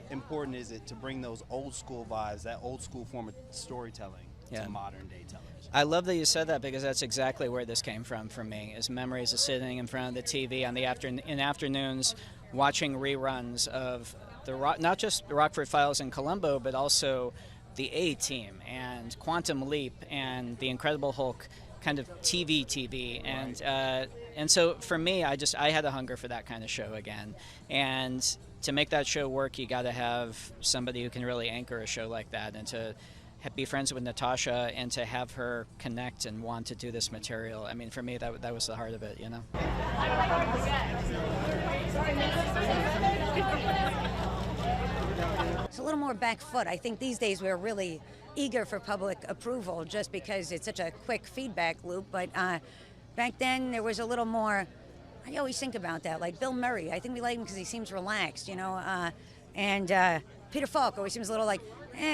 Important is it to bring those old school vibes, that old school form of storytelling to modern day television? I love that you said that because that's exactly where this came from for me, is memories of sitting in front of the TV on the in afternoons watching reruns of not just the Rockford Files and Columbo, but also the A-Team and Quantum Leap and the Incredible Hulk, kind of TV, and so for me, I had a hunger for that kind of show again, and to make that show work, you got to have somebody who can really anchor a show like that, and to be friends with Natasha and to have her connect and want to do this material. I mean, for me, that was the heart of it, you know. It's a little more back foot. I think these days we're really eager for public approval just because it's such a quick feedback loop. But back then there was a little more, I always think about that, like Bill Murray. I think we like him because he seems relaxed, you know. And Peter Falk always seems a little like,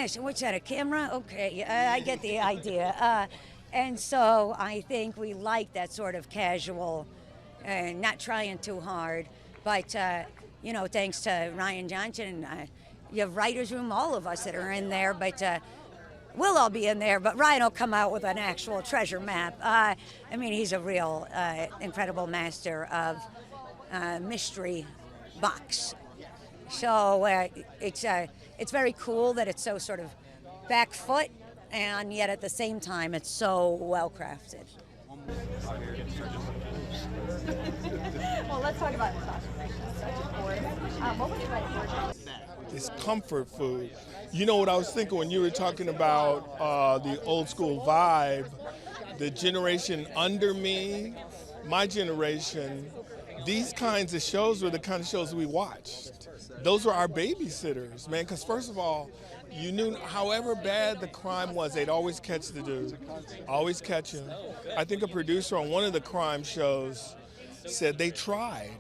so what's that, a camera? Okay, I get the idea. And so I think we like that sort of casual, not trying too hard. But, you know, thanks to Rian Johnson, you have writer's room, all of us that are in there, but we'll all be in there, but Ryan will come out with an actual treasure map. I mean, he's a real incredible master of mystery box. So it's very cool that it's so sort of back foot, and yet at the same time it's so well crafted. Well, let's talk about Natasha. What was it like? It's comfort food. You know what I was thinking when you were talking about the old school vibe, the generation under me, my generation, these kinds of shows were the kind of shows we watched. Those were our babysitters, man, because first of all, you knew however bad the crime was, they'd always catch the dude, always catch him. I think a producer on one of the crime shows said they tried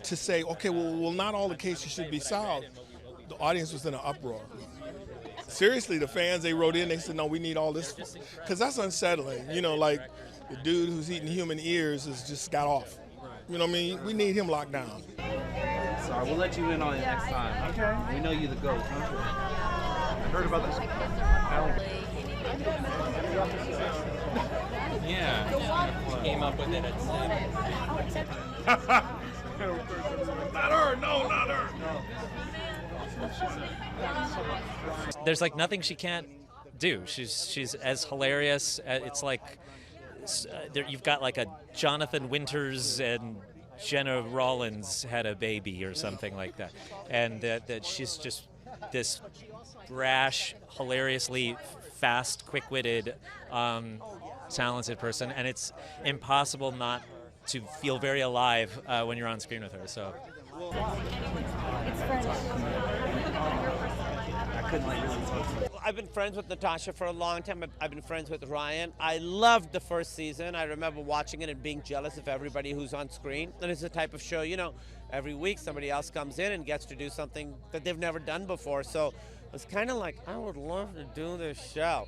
to say, okay, well, not all the cases should be solved. The audience was in an uproar. Seriously, the fans, they wrote in, they said, no, we need all this, because that's unsettling. You know, like the dude who's eating human ears has just got off. You know what I mean? We need him locked down. Sorry, we'll let you in on it next time. Okay. We know you the GOAT. I heard about this. Yeah. Came up with it at 7. Not her, no, not her. There's like nothing she can't do. She's as hilarious. It's like you've got like a Jonathan Winters and Jenna Rollins had a baby or something like that, and that she's just this brash, hilariously fast, quick-witted, talented person, and it's impossible not to feel very alive when you're on screen with her. So. I've been friends with Natasha for a long time. I've been friends with Ryan. I loved the first season. I remember watching it and being jealous of everybody who's on screen. And it's the type of show, you know, every week somebody else comes in and gets to do something that they've never done before. So it's kind of like, I would love to do this show.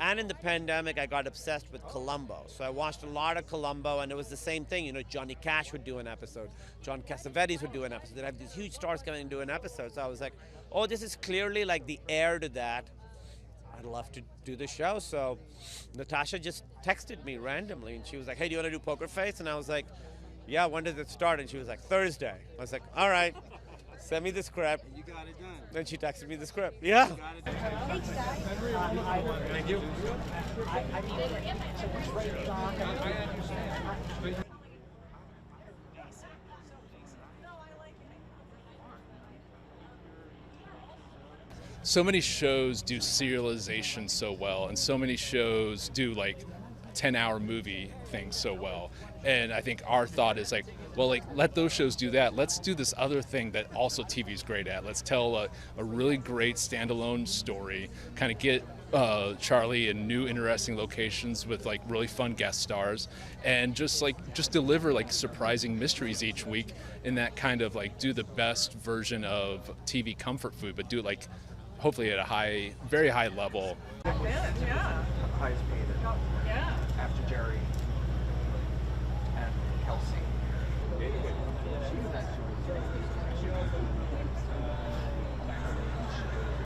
And in the pandemic, I got obsessed with Columbo. So I watched a lot of Columbo, and it was the same thing. You know, Johnny Cash would do an episode. John Cassavetes would do an episode. They'd have these huge stars coming and do an episode. So I was like, oh, this is clearly like the heir to that. I'd love to do the show. So Natasha just texted me randomly, and she was like, hey, do you want to do Poker Face? And I was like, yeah, when does it start? And she was like, Thursday. I was like, all right. Send me the script. You got it done. Then she texted me the script. Yeah. Thanks, guys. Thank you. So many shows do serialization so well, and so many shows do like 10-hour movie things so well. And I think our thought is like, well, like, let those shows do that. Let's do this other thing that also TV's great at. Let's tell a really great standalone story, kind of get Charlie in new interesting locations with like really fun guest stars, and just deliver like surprising mysteries each week in that kind of like do the best version of TV comfort food, but do it like hopefully at a very high level. Yeah.